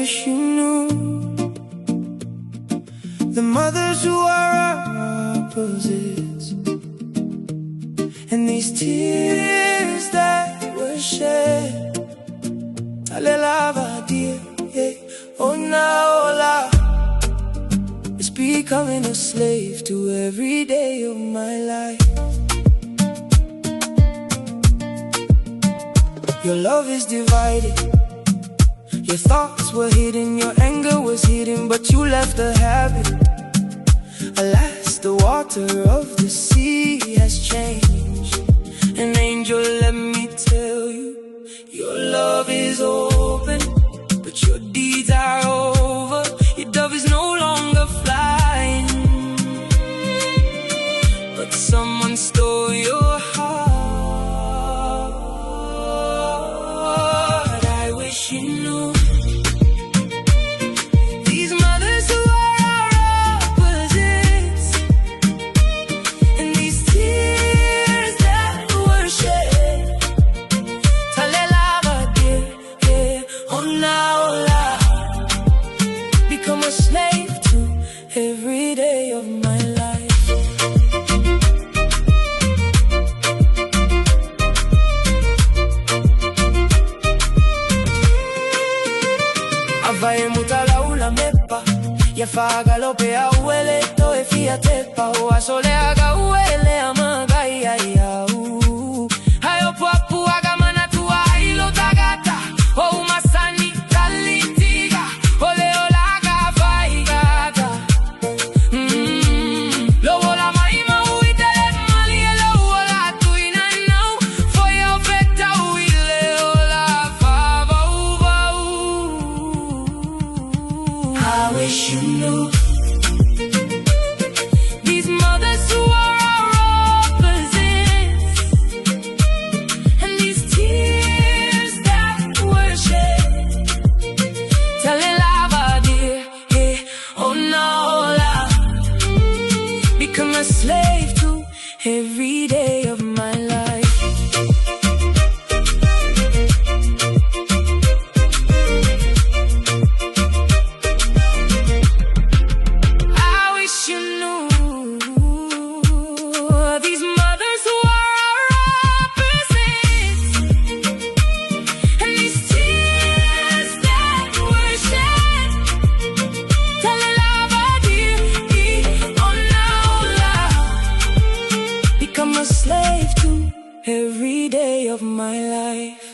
wish you knew the mothers who are our opposites, and these tears that were shed. Alelava, dear, yeah. Ona, ola. It's becoming a slave to every day of my life. Your love is divided. Your thoughts were hidden, your anger was hidden, but you left a habit. Alas, the water of the sea has changed. An angel, let me tell you, your love is open, but your deeds are over. Your dove is no longer flying, but someone stole your heart. I wish you knew these mothers who are our opposites, and these tears that were shed. Talelava, dear, yeah. Ona, ola. Become a slave to every day of my life. Avaye mutala ula mepa, yafaga lope awele toe fia tepa, oasole aga uele amagai ayau. Hayo papu aga manatu ailo tagata, o umasani kalitiga, ole olaga vaigata. Lowola maima uitele mali lowola tuina now, for your better uile ola fava uvau. I wish you knew these mothers who are our opposites, and these tears that were shed. Talelava, dear, yeah. Ona, ola. Become a slave to every day of my life. I wish you knew these mothers who are our opposites, and these tears that were shed. Talelava, dear, ona, ola. Become a slave to every day of my life.